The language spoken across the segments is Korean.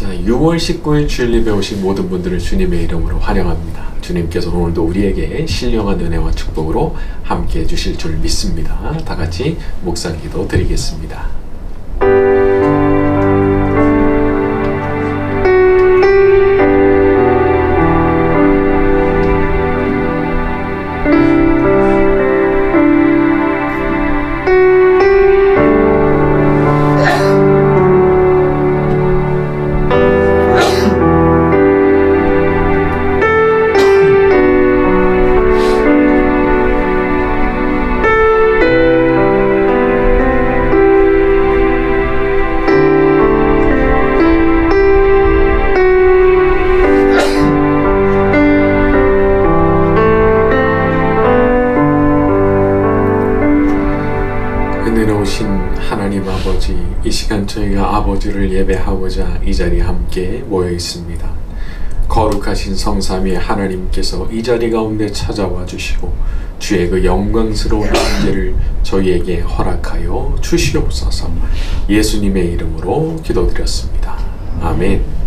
6월 19일 주일 예배 오신 모든 분들을 주님의 이름으로 환영합니다. 주님께서 오늘도 우리에게 신령한 은혜와 축복으로 함께 해주실 줄 믿습니다. 다 같이 묵상 기도 드리겠습니다. 은혜로우신 하나님 아버지, 이 시간 저희가 아버지를 예배하고자 이 자리에 함께 모여 있습니다. 거룩하신 성삼위의 하나님께서 이 자리 가운데 찾아와 주시고 주의 그 영광스러운 임재를 저희에게 허락하여 주시옵소서. 예수님의 이름으로 기도드렸습니다. 아멘.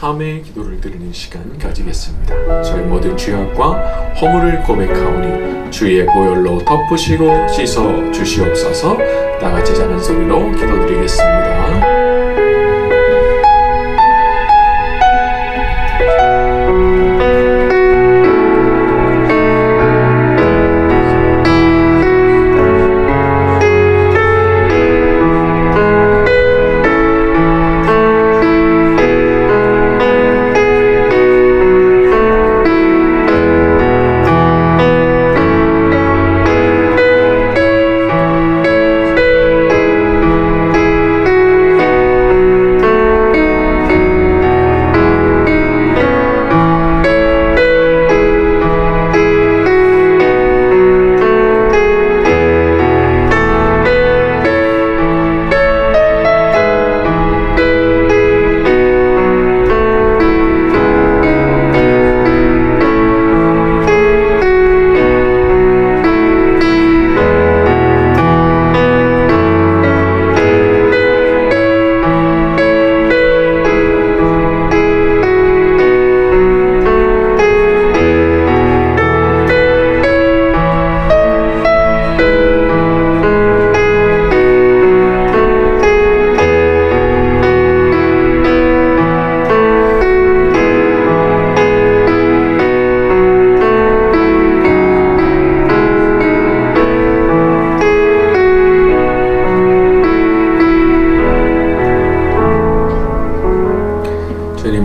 참회의 기도를 드리는 시간 가지겠습니다. 저희 모든 죄악과 허물을 고백하오니 주의 보혈로 덮으시고 씻어 주시옵소서. 다같이 작은 소리로 기도드리겠습니다.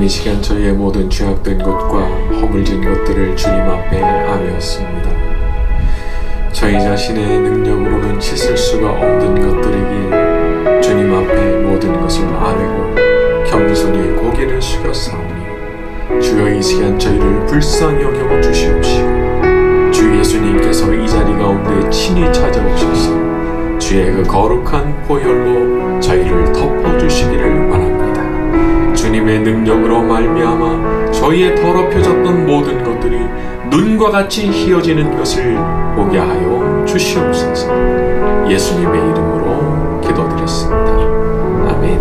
이 시간 저희의 모든 죄악된 것과 허물진 것들을 주님 앞에 아뢰었습니다. 저희 자신의 능력으로는 씻을 수가 없는 것들이기에 주님 앞에 모든 것을 아뢰고 겸손히 고개를 숙였사오니 주여 이 시간 저희를 불쌍히 여겨 주시옵시고 예수님께서 이 자리 가운데 친히 찾아오셔서 주의 그 거룩한 보혈로 저희를 덮어주시기를 원합니다. 주님의 능력으로 말미암아 저희의 더럽혀졌던 모든 것들이 눈과 같이 희어지는 것을 보게 하여 주시옵소서. 예수님의 이름으로 기도드렸습니다. 아멘.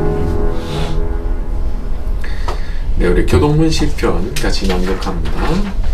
네, 우리 교동문 시편 같이 낭독합니다.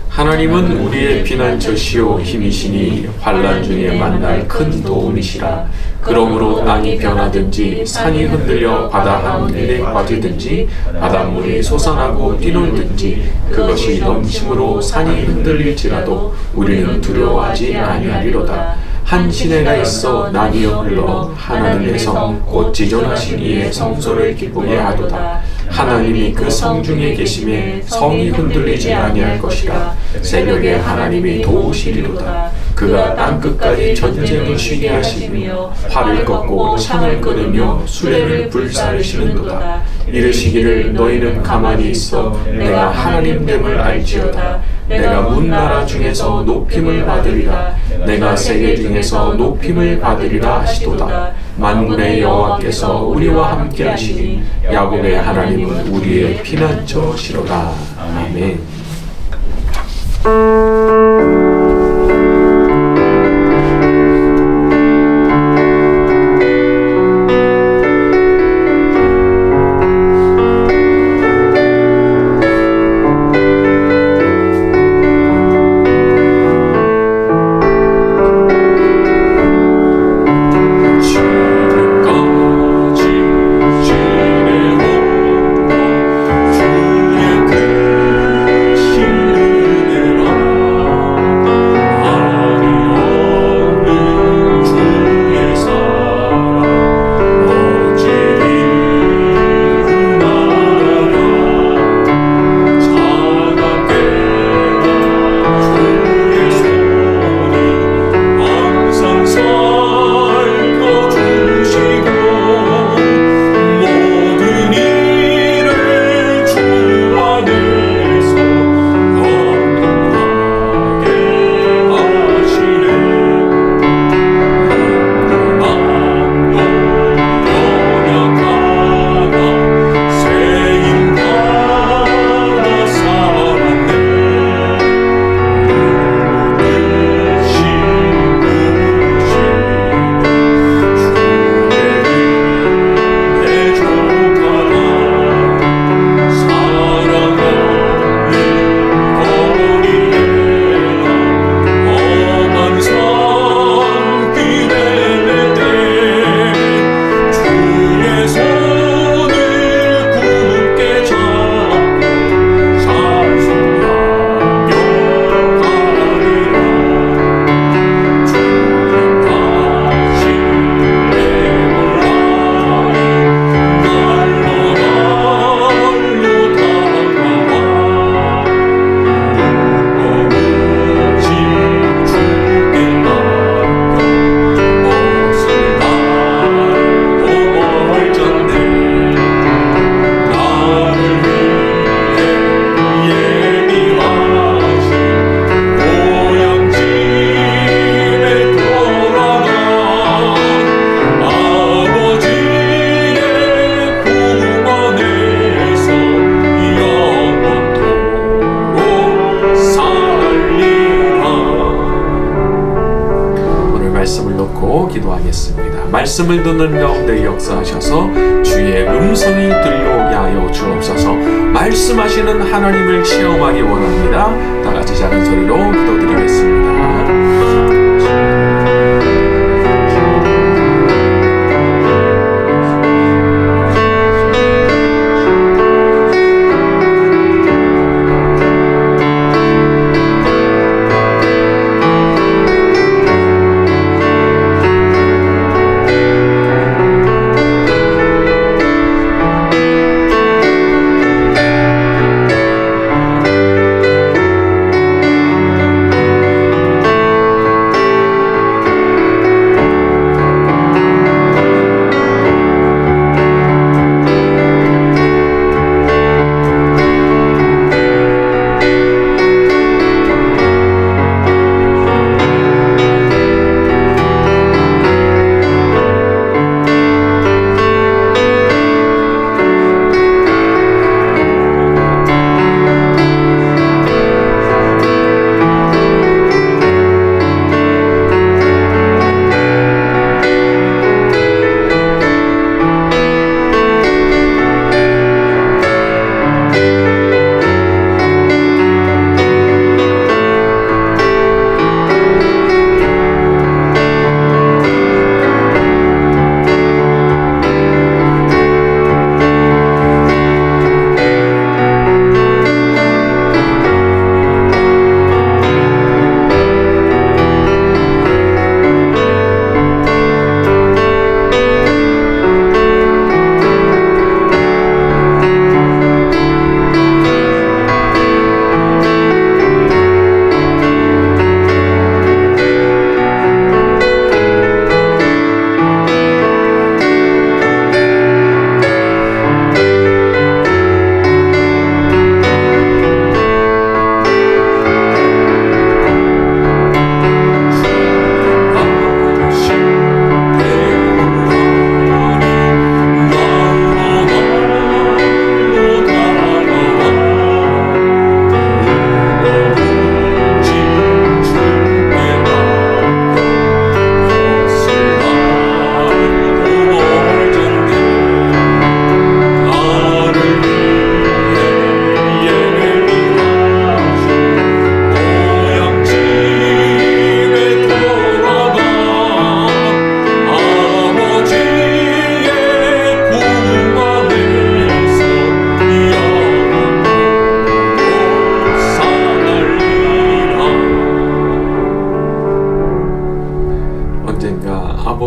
하나님은 우리의 피난처시요 힘이시니 환난 중에 만날 큰 도움이시라. 그러므로 땅이 변하든지 산이 흔들려 바다 한길에 빠지든지 바닷물이 솟아나고 뛰놀든지 그것이 넘침으로 산이 흔들릴지라도 우리는 두려워하지 아니하리로다. 한 시내가 있어 나뉘어 흘러 하나님의 성 곧 지존하신 이의 성소를 기쁘게 하도다. 하나님이 그 성 중에 계심에 성이 흔들리지 아니할 것이라. 새벽에 하나님이 도우시리로다. 그가 땅끝까지 전쟁을 쉬게 하시며 활을 꺾고 창을 끊으며 수레를 불사르시는도다. 이르시기를 너희는 가만히 있어 내가 하나님됨을 알지어다. 내가 문나라 중에서 높임을 받으리라. 내가 세계 중에서 높임을 받으리라 하시도다. 만군의 여호와께서 우리와 함께 하시니 야곱의 하나님은 우리의 피난처시로다. 아멘. 말씀을 듣는 가운데 역사하셔서 주의 음성이 들려오게 하여 주옵소서. 말씀하시는 하나님을 체험하기 원합니다. 다 같이 작은 소리로 기도드리겠습니다.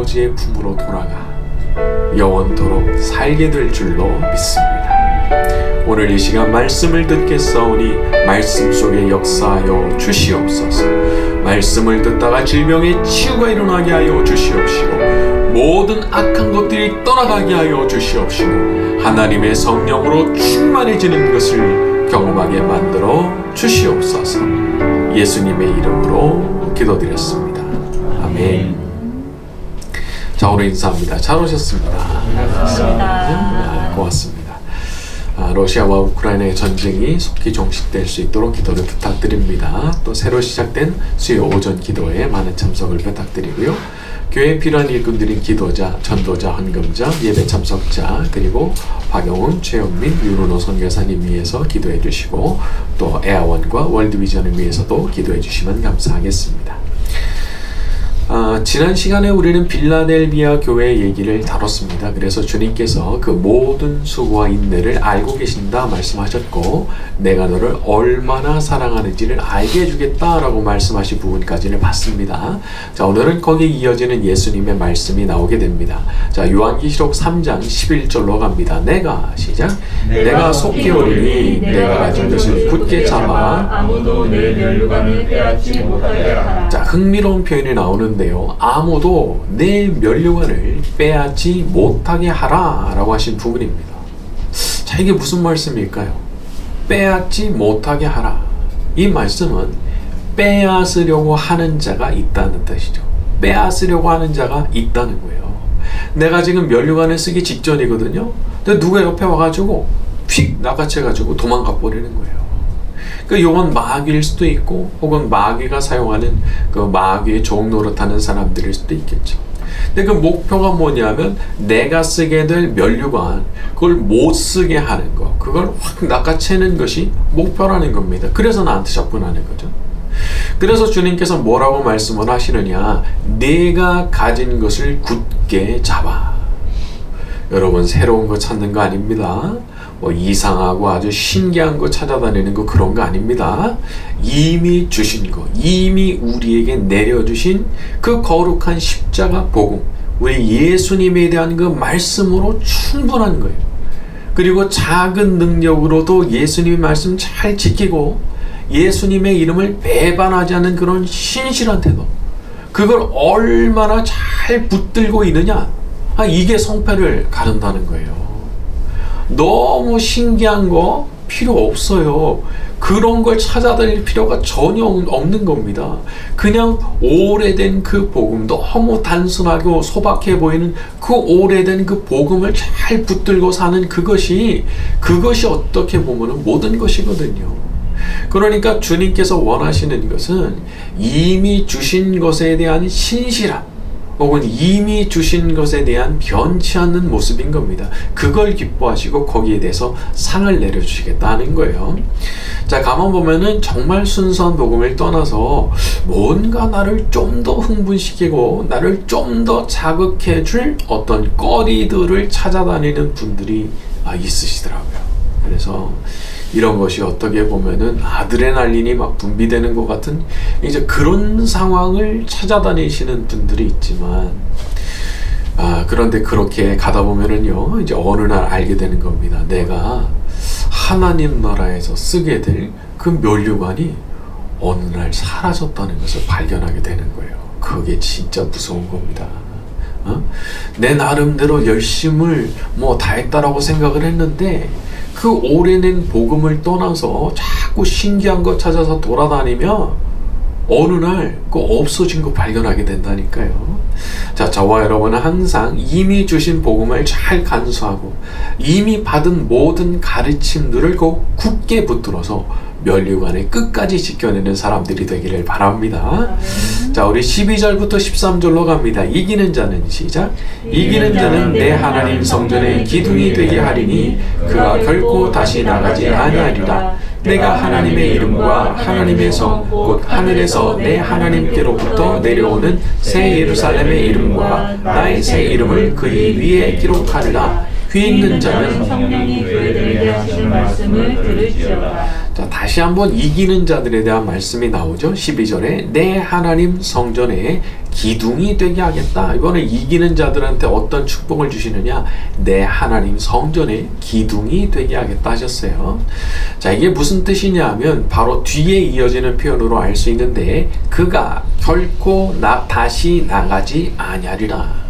아버지의 품으로 돌아가 영원토록 살게 될 줄로 믿습니다. 오늘 이 시간 말씀을 듣겠사오니 말씀 속에 역사하여 주시옵소서. 말씀을 듣다가 질병의 치유가 일어나게 하여 주시옵시고 모든 악한 것들이 떠나가게 하여 주시옵시고 하나님의 성령으로 충만해지는 것을 경험하게 만들어 주시옵소서. 예수님의 이름으로 기도드렸습니다. 아멘. 자, 오늘 인사합니다. 잘 오셨습니다. 고맙습니다. 러시아와 우크라이나의 전쟁이 속히 종식될 수 있도록 기도를 부탁드립니다. 또 새로 시작된 수요 오전 기도에 많은 참석을 부탁드리고요. 교회에 필요한 일꾼들인 기도자, 전도자, 헌금자, 예배 참석자, 그리고 박영훈, 최영민, 윤은호 선교사님 위해서 기도해 주시고 또 에아원과 월드비전을 위해서도 기도해 주시면 감사하겠습니다. 지난 시간에 우리는 빌라델비아 교회 얘기를 다뤘습니다. 그래서 주님께서 그 모든 수고와 인내를 알고 계신다 말씀하셨고 내가 너를 얼마나 사랑하는지를 알게 해주겠다라고 말씀하신 부분까지를 봤습니다. 자, 오늘은 거기에 이어지는 예수님의 말씀이 나오게 됩니다. 자, 요한계시록 3장 11절로 갑니다. 시작. 내가 속히 오리니 내가 가진 것을 굳게 잡아 아무도 내 면류관을 빼앗지 못하게 하라. 자, 흥미로운 표현이 나오는데요. 아무도 내 면류관을 빼앗지 못하게 하라 라고 하신 부분입니다. 자, 이게 무슨 말씀일까요? 빼앗지 못하게 하라. 이 말씀은 빼앗으려고 하는 자가 있다는 뜻이죠. 빼앗으려고 하는 자가 있다는 거예요. 내가 지금 면류관을 쓰기 직전이거든요. 근데 누가 옆에 와가지고 휙 낚아채가지고 도망가 버리는 거예요. 이건 마귀일 수도 있고 혹은 마귀가 사용하는 그 마귀의 종노릇하는 사람들일 수도 있겠죠. 근데 그 목표가 뭐냐면 내가 쓰게 될 면류관 그걸 못 쓰게 하는 거, 그걸 확 낚아채는 것이 목표라는 겁니다. 그래서 나한테 접근하는 거죠. 그래서 주님께서 뭐라고 말씀을 하시느냐, 내가 가진 것을 굳게 잡아. 여러분, 새로운 거 찾는 거 아닙니다. 뭐 이상하고 아주 신기한 거 찾아다니는 거 그런 거 아닙니다. 이미 주신 거, 이미 우리에게 내려주신 그 거룩한 십자가 복음, 우리 예수님에 대한 그 말씀으로 충분한 거예요. 그리고 작은 능력으로도 예수님의 말씀 잘 지키고 예수님의 이름을 배반하지 않는 그런 신실한 태도, 그걸 얼마나 잘 붙들고 있느냐, 이게 성패를 가른다는 거예요. 너무 신기한 거 필요 없어요. 그런 걸 찾아다닐 필요가 전혀 없는 겁니다. 그냥 오래된 그 복음, 너무 단순하고 소박해 보이는 그 오래된 그 복음을 잘 붙들고 사는 그것이 어떻게 보면 모든 것이거든요. 그러니까 주님께서 원하시는 것은 이미 주신 것에 대한 신실함, 혹은 이미 주신 것에 대한 변치 않는 모습인 겁니다. 그걸 기뻐하시고 거기에 대해서 상을 내려주시겠다는 거예요. 자, 가만 보면은 정말 순수한 복음을 떠나서 뭔가 나를 좀 더 흥분시키고 나를 좀 더 자극해 줄 어떤 거리들을 찾아다니는 분들이 있으시더라고요. 그래서 이런 것이 어떻게 보면은 아드레날린이 막 분비되는 것 같은 이제 그런 상황을 찾아다니시는 분들이 있지만, 그런데 그렇게 가다 보면은요, 이제 어느 날 알게 되는 겁니다. 내가 하나님 나라에서 쓰게 될 그 면류관이 어느 날 사라졌다는 것을 발견하게 되는 거예요. 그게 진짜 무서운 겁니다. 내 나름대로 열심을 다했다라고 생각을 했는데 그 오래된 복음을 떠나서 자꾸 신기한 거 찾아서 돌아다니며 어느 날 그 없어진 거 발견하게 된다니까요. 자, 저와 여러분은 항상 이미 주신 복음을 잘 간수하고 이미 받은 모든 가르침들을 굳게 붙들어서 면류관에 끝까지 지켜내는 사람들이 되기를 바랍니다. 자, 우리 12절부터 13절로 갑니다. 이기는 자는, 시작. 이기는 자는 내 하나님 성전의 기둥이 되게 하리니 그가 결코 다시 나가지 아니하리라. 내가 하나님의 이름과 하나님의 성 곧 하늘에서 내 하나님께로부터 내려오는 새 예루살렘의 이름과 나의 새 이름을 그의 위에 기록하리라. 귀 있는 자는 성령이 그에게 하시는 말씀을 들을지어다. 자, 다시 다시 한번 이기는 자들에 대한 말씀이 나오죠. 12절에 내 하나님 성전에 기둥이 되게 하겠다. 이번에 이기는 자들한테 어떤 축복을 주시느냐? 내 하나님 성전에 기둥이 되게 하겠다 하셨어요. 자, 이게 무슨 뜻이냐 하면 바로 뒤에 이어지는 표현으로 알 수 있는데, 그가 결코 다시 나가지 아니하리라.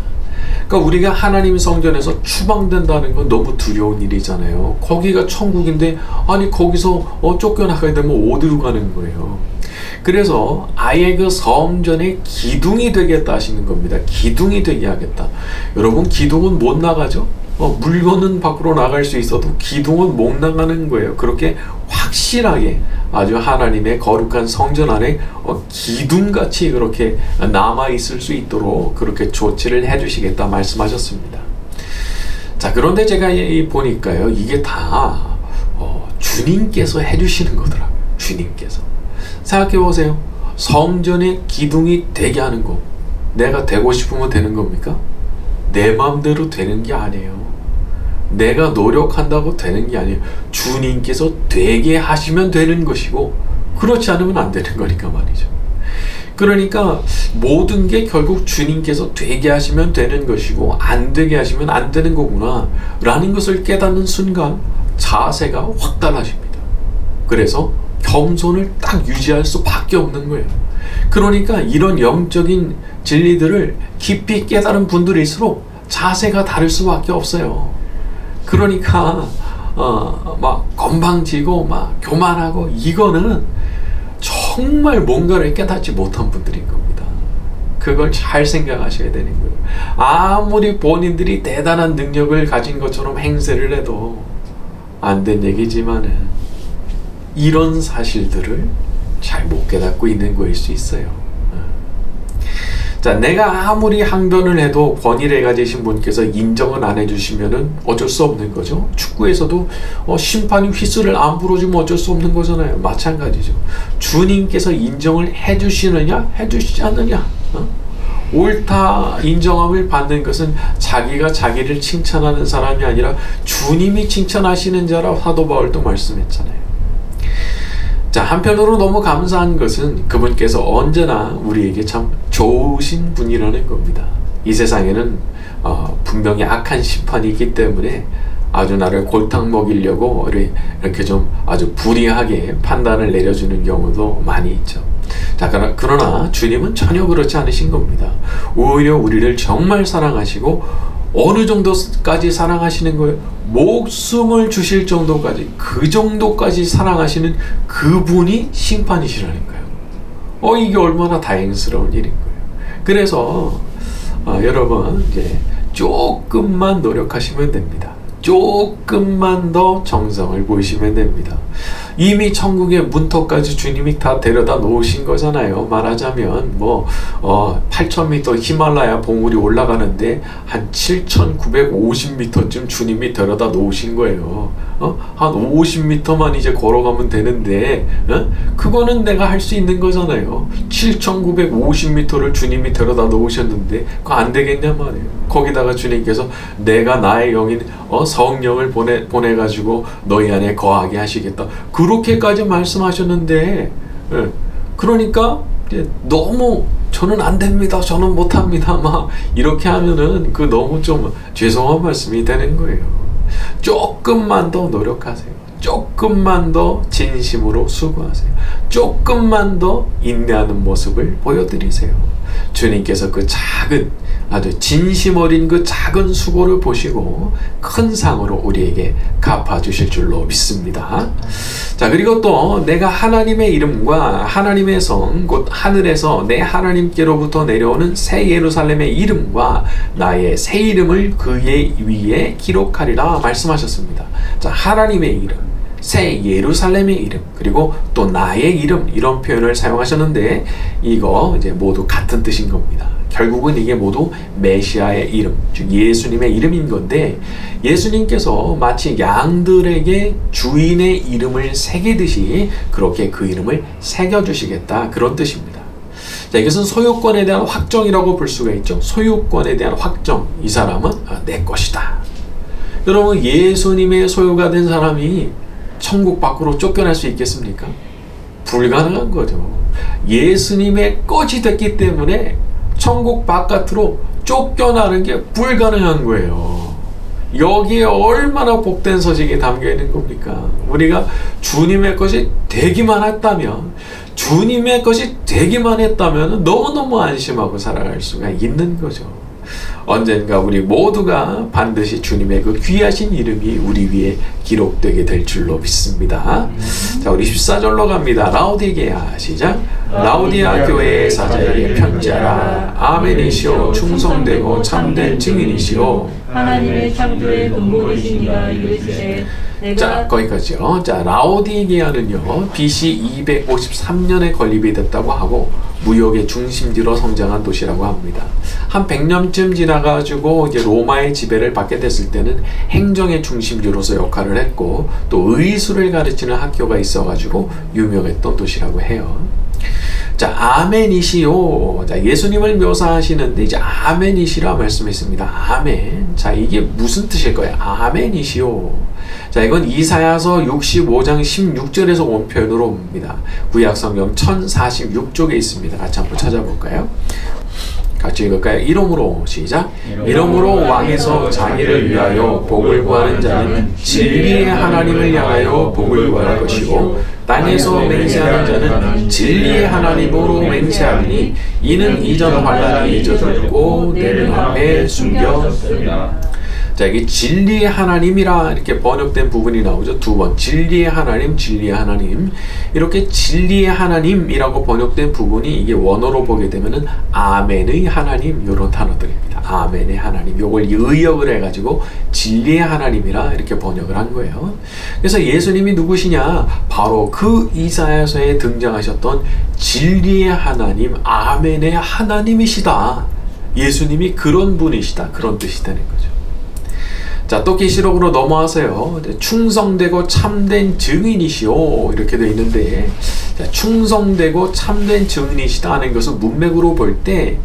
그러니까 우리가 하나님 성전에서 추방된다는 건 너무 두려운 일이잖아요. 거기가 천국인데 아니 거기서 쫓겨나가야 되면 어디로 가는 거예요. 그래서 아예 그 성전에 기둥이 되겠다 하시는 겁니다. 기둥이 되게 하겠다. 여러분, 기둥은 못 나가죠? 물건은 밖으로 나갈 수 있어도 기둥은 못 나가는 거예요. 그렇게 확실하게 아주 하나님의 거룩한 성전 안에 기둥같이 그렇게 남아있을 수 있도록 그렇게 조치를 해주시겠다 말씀하셨습니다. 자, 그런데 제가 보니까요, 이게 다 주님께서 해주시는 거더라고요. 주님께서. 생각해보세요. 성전에 기둥이 되게 하는 거, 내가 되고 싶으면 되는 겁니까? 내 마음대로 되는 게 아니에요. 내가 노력한다고 되는 게 아니에요. 주님께서 되게 하시면 되는 것이고, 그렇지 않으면 안 되는 거니까 말이죠. 그러니까 모든 게 결국 주님께서 되게 하시면 되는 것이고, 안 되게 하시면 안 되는 거구나 라는 것을 깨닫는 순간 자세가 확 달라집니다. 그래서 겸손을 딱 유지할 수밖에 없는 거예요. 그러니까 이런 영적인 진리들을 깊이 깨달은 분들일수록 자세가 다를 수밖에 없어요. 그러니까 막 건방지고 막 교만하고, 이거는 정말 뭔가를 깨닫지 못한 분들인 겁니다. 그걸 잘 생각하셔야 되는 거예요. 아무리 본인들이 대단한 능력을 가진 것처럼 행세를 해도 안 된 얘기지만은 이런 사실들을 잘 못 깨닫고 있는 거일 수 있어요. 자, 내가 아무리 항변을 해도 권위를 가지신 분께서 인정을 안 해주시면은 어쩔 수 없는 거죠. 축구에서도 심판이 휘슬을 안 불어주면 어쩔 수 없는 거잖아요. 마찬가지죠. 주님께서 인정을 해주시느냐 해주시지 않느냐, 옳다 인정함을 받는 것은 자기가 자기를 칭찬하는 사람이 아니라 주님이 칭찬하시는 자라 사도 바울도 말씀했잖아요. 자, 한편으로 너무 감사한 것은 그분께서 언제나 우리에게 참 좋으신 분이라는 겁니다. 이 세상에는 분명히 악한 심판이 있기 때문에 아주 나를 골탕 먹이려고 이렇게 좀 아주 불의하게 판단을 내려주는 경우도 많이 있죠. 자, 그러나 주님은 전혀 그렇지 않으신 겁니다. 오히려 우리를 정말 사랑하시고, 어느 정도까지 사랑하시는 거예요? 목숨을 주실 정도까지, 그 정도까지 사랑하시는 그분이 심판이시라는 거예요. 이게 얼마나 다행스러운 일인 거예요. 그래서 여러분, 이제 조금만 노력하시면 됩니다. 조금만 더 정성을 보이시면 됩니다. 이미 천국의 문턱까지 주님이 다 데려다 놓으신 거잖아요. 말하자면 8,000m 히말라야 봉우리 올라가는데 한 7,950m쯤 주님이 데려다 놓으신 거예요. 한 50m만 이제 걸어가면 되는데, 그거는 내가 할 수 있는 거잖아요. 7,950m를 주님이 데려다 놓으셨는데 그거 안 되겠냐 말이에요. 거기다가 주님께서 내가 나의 영인 성령을 보내가지고 너희 안에 거하게 하시겠다, 그렇게까지 말씀하셨는데, 그러니까 너무 저는 안 됩니다, 저는 못합니다 막 이렇게 하면은 그 너무 좀 죄송한 말씀이 되는 거예요. 조금만 더 노력하세요. 조금만 더 진심으로 수고하세요. 조금만 더 인내하는 모습을 보여드리세요. 주님께서 그 작은, 아주 진심 어린 그 작은 수고를 보시고 큰 상으로 우리에게 갚아주실 줄로 믿습니다. 자, 그리고 또 내가 하나님의 이름과 하나님의 성, 곧 하늘에서 내 하나님께로부터 내려오는 새 예루살렘의 이름과 나의 새 이름을 그의 위에 기록하리라 말씀하셨습니다. 자, 하나님의 이름, 새 예루살렘의 이름, 그리고 또 나의 이름, 이런 표현을 사용하셨는데 이거 이제 모두 같은 뜻인 겁니다. 결국은 이게 모두 메시아의 이름, 즉 예수님의 이름인 건데, 예수님께서 마치 양들에게 주인의 이름을 새기듯이 그렇게 그 이름을 새겨주시겠다, 그런 뜻입니다. 자, 이것은 소유권에 대한 확정이라고 볼 수가 있죠. 소유권에 대한 확정. 이 사람은 내 것이다. 여러분, 예수님의 소유가 된 사람이 천국 밖으로 쫓겨날 수 있겠습니까? 불가능한 거죠. 예수님의 것이 됐기 때문에 천국 바깥으로 쫓겨나는 게 불가능한 거예요. 여기에 얼마나 복된 소식이 담겨 있는 겁니까? 우리가 주님의 것이 되기만 했다면, 주님의 것이 되기만 했다면 너무너무 안심하고 살아갈 수가 있는 거죠. 언젠가 우리 모두가 반드시 주님의 그 귀하신 이름이 우리 위에 기록되게 될 줄로 믿습니다. 자, 우리 14절로 갑니다. 라오디게아 시작. 라오디아 교회의 사자에게 편지하라. 아멘이시오. 충성되고 참된 증인이시오. 하나님의 창조의 근본이시니라 이르시되 자, 거기까지요. 자, 라오디게아는요, BC 253년에 건립이 됐다고 하고 무역의 중심지로 성장한 도시라고 합니다. 한 100년쯤 지나가지고 이제 로마의 지배를 받게 됐을 때는 행정의 중심지로서 역할을 했고 또 의술을 가르치는 학교가 있어가지고 유명했던 도시라고 해요. 자, 아멘이시오. 자, 예수님을 묘사하시는데 이제 아멘이시라 말씀했습니다. 아멘. 자, 이게 무슨 뜻일까요? 아멘이시오. 자, 이건 이사야서 65장 16절에서 온 표현으로 옵니다. 구약성경 1046쪽에 있습니다. 같이 한번 찾아볼까요? 같이 읽을까요? 이름으로 시작. 이름으로 왕에서 자기를 위하여 복을 구하는 자는 진리의 하나님을 향하여 복을 구할 것이고 땅에서 맹세하는 자는 진리의 하나님으로 맹세하리니 이는 이전 환난이 잊어졌고 내 눈앞에 숨겼으리라. 자, 이게 진리의 하나님이라 이렇게 번역된 부분이 나오죠. 두 번. 진리의 하나님, 진리의 하나님. 이렇게 진리의 하나님이라고 번역된 부분이 이게 원어로 보게 되면은 아멘의 하나님, 요런 단어들입니다. 아멘의 하나님. 요걸 의역을 해가지고 진리의 하나님이라 이렇게 번역을 한 거예요. 그래서 예수님이 누구시냐? 바로 그 이사야서에 등장하셨던 진리의 하나님, 아멘의 하나님이시다. 예수님이 그런 분이시다. 그런 뜻이 되는 거죠. 자, 또 계시록으로 넘어와서요. 충성되고 참된 증인이시오. 이렇게 되어 있는데, 자, 충성되고 참된 증인이시다 하는 것은 문맥으로 볼 때,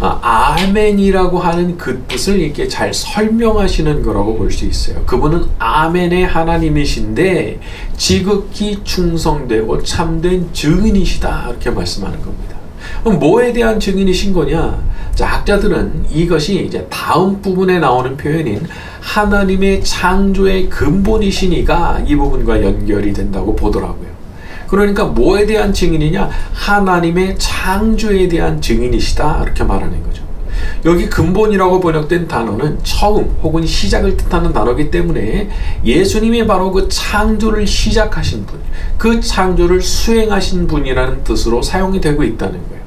아멘이라고 하는 그 뜻을 이렇게 잘 설명하시는 거라고 볼 수 있어요. 그분은 아멘의 하나님이신데, 지극히 충성되고 참된 증인이시다. 이렇게 말씀하는 겁니다. 그럼 뭐에 대한 증인이신 거냐? 자, 학자들은 이것이 이제 다음 부분에 나오는 표현인 하나님의 창조의 근본이시니까 이 부분과 연결이 된다고 보더라고요. 그러니까 뭐에 대한 증인이냐? 하나님의 창조에 대한 증인이시다. 이렇게 말하는 거죠. 여기 근본이라고 번역된 단어는 처음 혹은 시작을 뜻하는 단어이기 때문에 예수님이 바로 그 창조를 시작하신 분, 그 창조를 수행하신 분이라는 뜻으로 사용이 되고 있다는 거예요.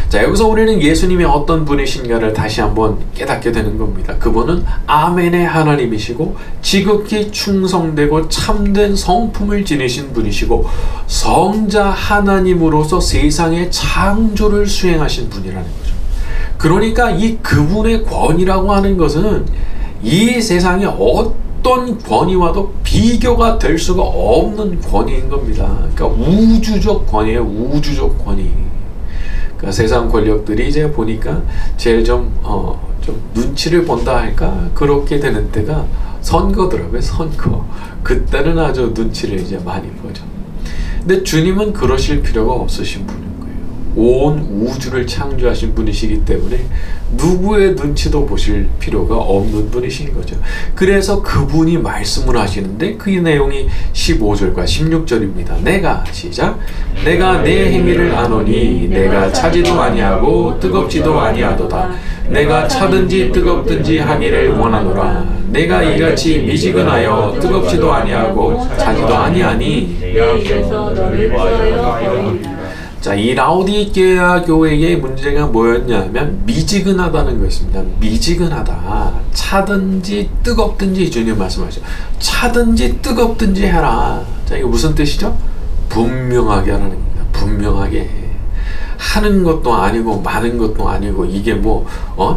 자, 여기서 우리는 예수님이 어떤 분이신가를 다시 한번 깨닫게 되는 겁니다. 그분은 아멘의 하나님이시고 지극히 충성되고 참된 성품을 지니신 분이시고 성자 하나님으로서 세상의 창조를 수행하신 분이라는 거죠. 그러니까 이 그분의 권위라고 하는 것은 이 세상에 어떤 권위와도 비교가 될 수가 없는 권위인 겁니다. 그러니까 우주적 권위예요. 우주적 권위. 그러니까 세상 권력들이 이제 보니까 제일 좀 눈치를 본다 할까? 그렇게 되는 때가 선거더라고요. 선거. 그때는 아주 눈치를 이제 많이 보죠. 근데 주님은 그러실 필요가 없으신 분인 거예요. 온 우주를 창조하신 분이시기 때문에 누구의 눈치도 보실 필요가 없는 분이신 거죠. 그래서 그분이 말씀을 하시는데 그 내용이 15절과 16절입니다. 내가 시작. 내가 내 행위를 아노니 내가 차지도 아니하고 뜨겁지도 아니하도다. 내가 차든지 뜨겁든지 하기를 원하노라. 내가 이같이 미지근하여 뜨겁지도 아니하고 차지도 아니하니 내게서 너를 구하여 버리리라. 자, 이 라오디게아 교회의 문제가 뭐였냐면 미지근하다는 거였습니다. 미지근하다. 차든지 뜨겁든지 주님 말씀하시죠. 차든지 뜨겁든지 해라. 자, 이거 무슨 뜻이죠? 분명하게 하라는 겁니다. 분명하게. 하는 것도 아니고 많은 것도 아니고 이게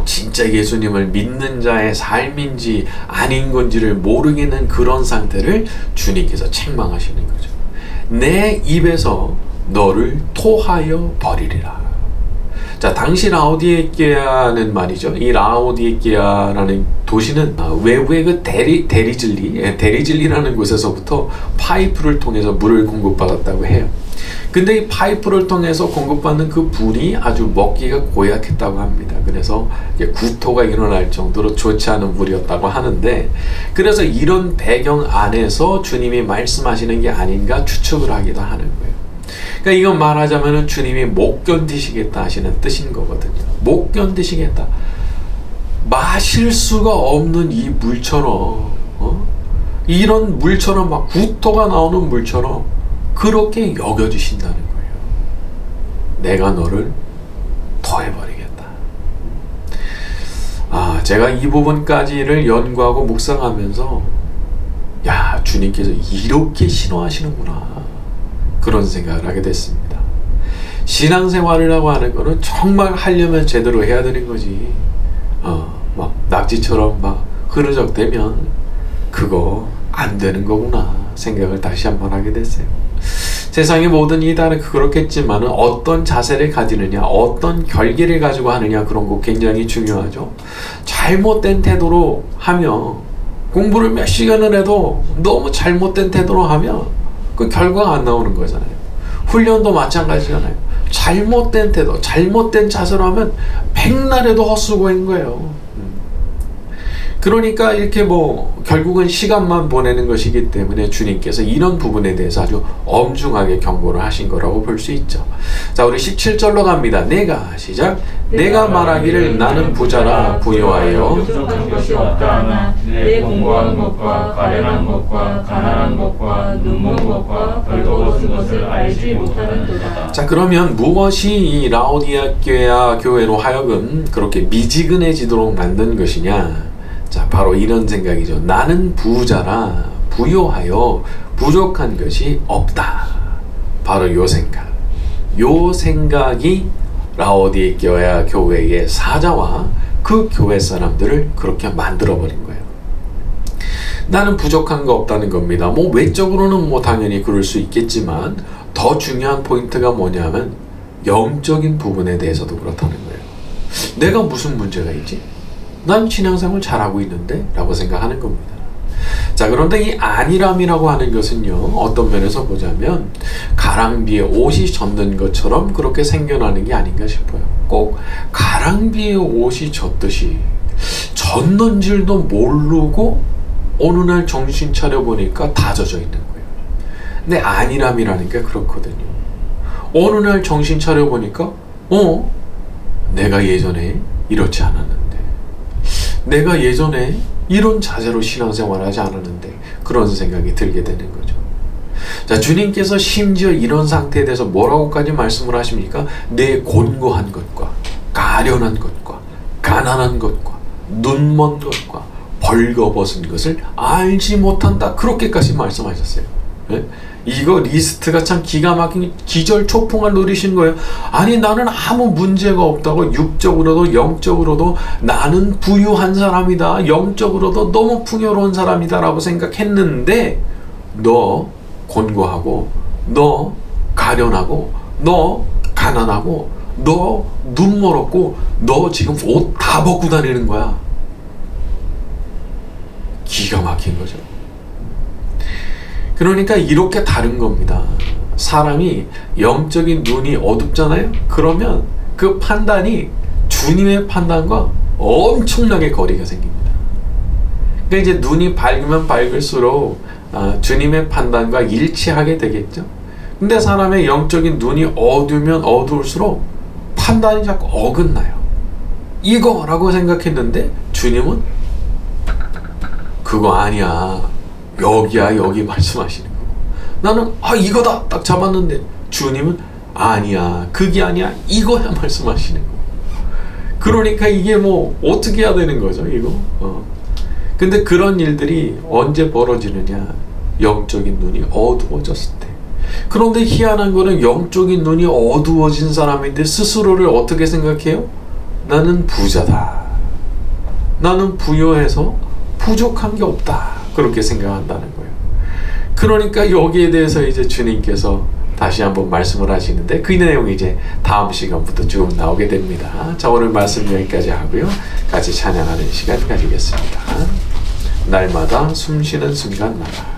진짜 예수님을 믿는 자의 삶인지 아닌 건지를 모르겠는 그런 상태를 주님께서 책망하시는 거죠. 내 입에서 너를 토하여 버리리라. 자, 당시 라오디게아는 말이죠. 이 라오디게아라는 도시는 외부의 그 대리질리라는 곳에서부터 파이프를 통해서 물을 공급받았다고 해요. 근데 이 파이프를 통해서 공급받는 그 물이 아주 먹기가 고약했다고 합니다. 그래서 구토가 일어날 정도로 좋지 않은 물이었다고 하는데, 그래서 이런 배경 안에서 주님이 말씀하시는 게 아닌가 추측을 하기도 하는 거예요. 그러니까 이건 말하자면 주님이 못 견디시겠다 하시는 뜻인 거거든요. 못 견디시겠다. 마실 수가 없는 이 물처럼, 이런 물처럼 막 구토가 나오는 물처럼 그렇게 여겨주신다는 거예요. 내가 너를 토해버리겠다. 제가 이 부분까지를 연구하고 묵상하면서, 야, 주님께서 이렇게 신호하시는구나, 그런 생각을 하게 됐습니다. 신앙생활이라고 하는 거는 정말 하려면 제대로 해야 되는 거지. 막 낙지처럼 막 흐느적대면 그거 안 되는 거구나 생각을 다시 한번 하게 됐어요. 세상의 모든 일이 다 그렇겠지만 어떤 자세를 가지느냐, 어떤 결기를 가지고 하느냐, 그런 거 굉장히 중요하죠. 잘못된 태도로 하면, 공부를 몇 시간을 해도 너무 잘못된 태도로 하면 그 결과가 안 나오는 거잖아요. 훈련도 마찬가지잖아요. 잘못된 태도, 잘못된 자세로 하면 백날 해도 헛수고인 거예요. 그러니까 이렇게 결국은 시간만 보내는 것이기 때문에 주님께서 이런 부분에 대해서 아주 엄중하게 경고를 하신 거라고 볼 수 있죠. 자, 우리 17절로 갑니다. 시작. 내가 말하기를 나는 부자라 부유하여 부족한 것이 없다 하나 내 공고한 것과 가련한 것과 가난한 것과 눈먼 것과 벌거벗은 것을 알지 못하는도다. 자, 그러면 무엇이 이 라오디게아 교회로 하여금 그렇게 미지근해지도록 만든 것이냐? 자, 바로 이런 생각이죠. 나는 부자라 부유하여 부족한 것이 없다. 바로 요 생각. 요 생각이 라오디게아 교회의 사자와 그 교회 사람들을 그렇게 만들어버린 거예요. 나는 부족한 거 없다는 겁니다. 외적으로는 당연히 그럴 수 있겠지만 더 중요한 포인트가 뭐냐면 영적인 부분에 대해서도 그렇다는 거예요. 내가 무슨 문제가 있지? 난 신앙생활 잘하고 있는데? 라고 생각하는 겁니다. 자, 그런데 이 안일함이라고 하는 것은요, 어떤 면에서 보자면 가랑비에 옷이 젖는 것처럼 그렇게 생겨나는 게 아닌가 싶어요. 꼭 가랑비에 옷이 젖듯이 젖는 줄도 모르고 어느 날 정신 차려보니까 다 젖어 있는 거예요. 근데 안일함이라는 게 그렇거든요. 어느 날 정신 차려보니까 내가 예전에 이렇지 않았는데, 내가 예전에 이런 자세로 신앙생활을 하지 않았는데, 그런 생각이 들게 되는 거죠. 자, 주님께서 심지어 이런 상태에 대해서 뭐라고까지 말씀을 하십니까? 내 곤고한 것과 가련한 것과 가난한 것과 눈먼 것과 벌거벗은 것을 알지 못한다, 그렇게까지 말씀하셨어요. 네? 이거 리스트가 참 기가 막힌 기절초풍을 누리신 거예요. 아니, 나는 아무 문제가 없다고, 육적으로도 영적으로도 나는 부유한 사람이다, 영적으로도 너무 풍요로운 사람이다 라고 생각했는데, 너 곤고하고, 너 가련하고, 너 가난하고, 너 눈멀었고, 너 지금 옷 다 벗고 다니는 거야. 기가 막힌 거죠. 그러니까 이렇게 다른 겁니다. 사람이 영적인 눈이 어둡잖아요? 그러면 그 판단이 주님의 판단과 엄청나게 거리가 생깁니다. 그러니까 이제 눈이 밝으면 밝을수록 주님의 판단과 일치하게 되겠죠. 근데 사람의 영적인 눈이 어두우면 어두울수록 판단이 자꾸 어긋나요. 이거라고 생각했는데 주님은 그거 아니야, 여기야, 여기 말씀하시는 거고, 나는 이거다 딱 잡았는데 주님은 아니야, 그게 아니야, 이거야 말씀하시는 거고. 그러니까 이게 어떻게 해야 되는 거죠, 이거? 근데 그런 일들이 언제 벌어지느냐? 영적인 눈이 어두워졌을 때. 그런데 희한한 거는 영적인 눈이 어두워진 사람인데 스스로를 어떻게 생각해요? 나는 부자다, 나는 부유해서 부족한 게 없다, 그렇게 생각한다는 거예요. 그러니까 여기에 대해서 이제 주님께서 다시 한번 말씀을 하시는데 그 내용이 이제 다음 시간부터 쭉 나오게 됩니다. 자, 오늘 말씀 여기까지 하고요. 같이 찬양하는 시간 가지겠습니다. 날마다 숨쉬는 순간마다.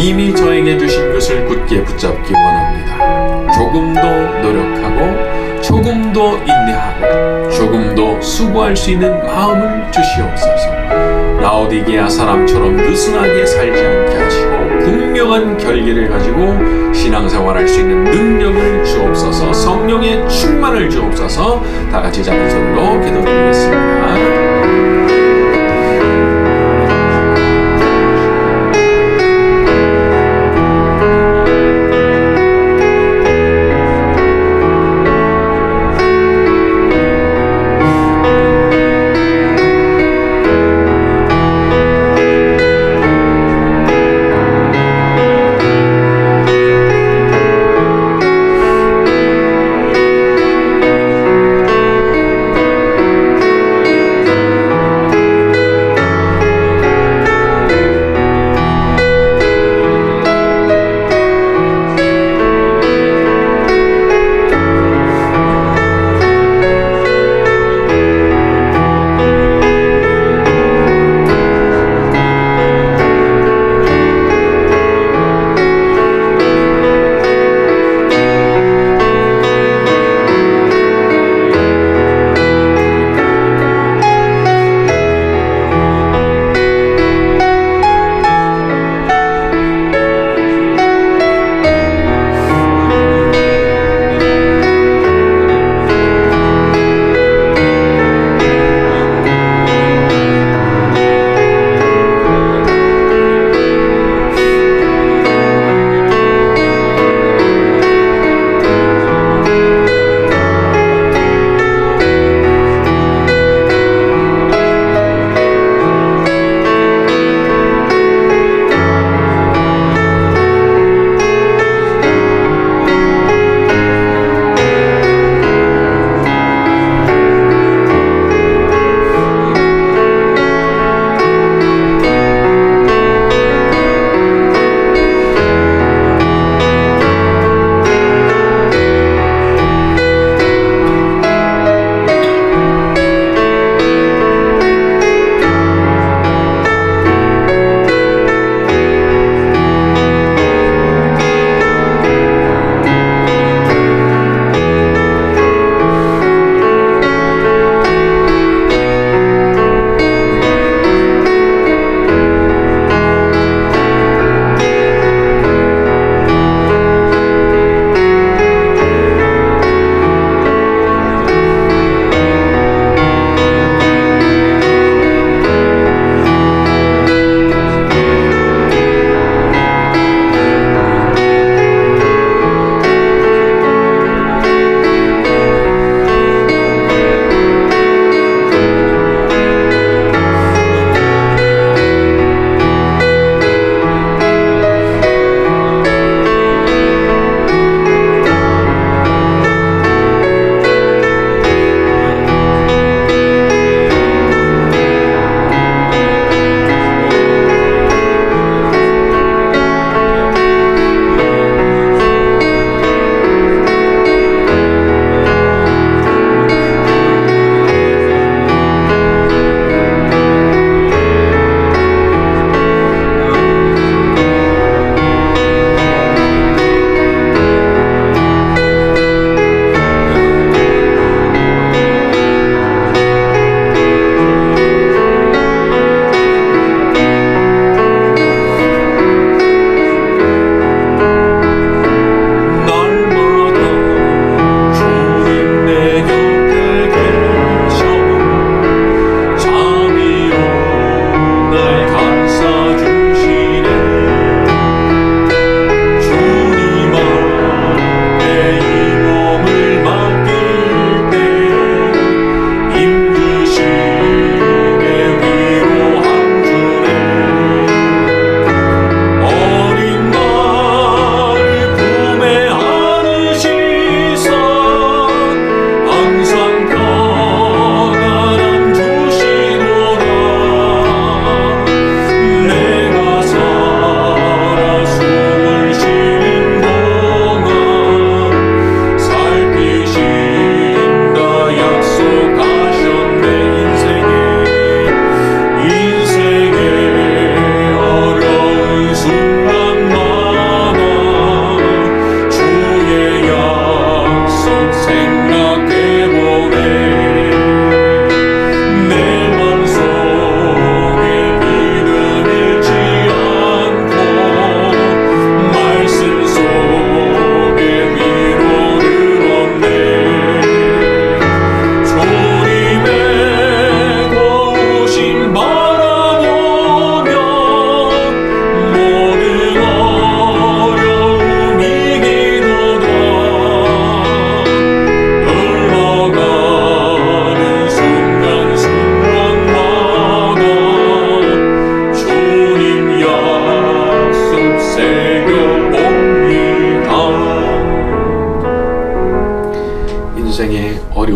이미 저에게 주신 것을 굳게 붙잡기 원합니다. 조금 더 노력하고 조금 더 인내하고 조금 더 수고할 수 있는 마음을 주시옵소서. 라오디게아 사람처럼 느슨하게 살지 않게 하시고 분명한 결기를 가지고 신앙생활할 수 있는 능력을 주옵소서. 성령의 충만을 주옵소서. 다 같이 작은 손으로 기도드리겠습니다.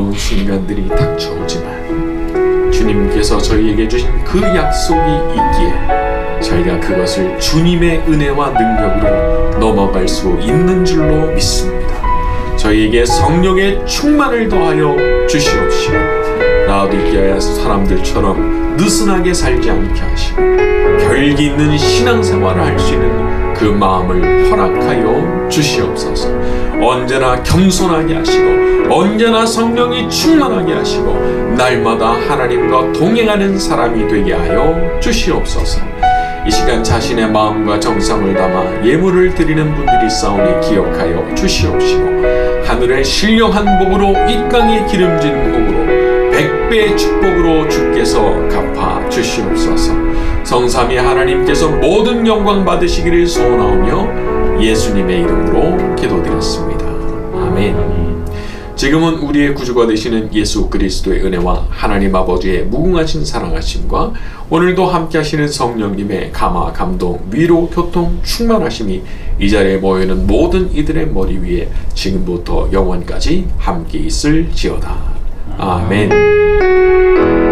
어려운 순간들이 닥쳐오지만 주님께서 저희에게 주신 그 약속이 있기에 저희가 그것을 주님의 은혜와 능력으로 넘어갈 수 있는 줄로 믿습니다. 저희에게 성령의 충만을 더하여 주시옵시고 라오디게아 사람들처럼 느슨하게 살지 않게 하시고 결기 있는 신앙생활을 할 수 있는 그 마음을 허락하여 주시옵소서. 언제나 겸손하게 하시고 언제나 성령이 충만하게 하시고 날마다 하나님과 동행하는 사람이 되게 하여 주시옵소서. 이 시간 자신의 마음과 정성을 담아 예물을 드리는 분들이 있사오니 기억하여 주시옵시고 하늘의 신령한 복으로 이 땅의 기름진 복으로 100배의 축복으로 주께서 갚아 주시옵소서. 성삼위 하나님께서 모든 영광 받으시기를 소원하오며 예수님의 이름으로 기도드렸습니다. 아멘. 지금은 우리의 구주가 되시는 예수 그리스도의 은혜와 하나님 아버지의 무궁하신 사랑하심과 오늘도 함께 하시는 성령님의 감화, 감동, 위로, 교통, 충만하심이 이 자리에 모여있는 모든 이들의 머리 위에 지금부터 영원까지 함께 있을지어다. 아멘.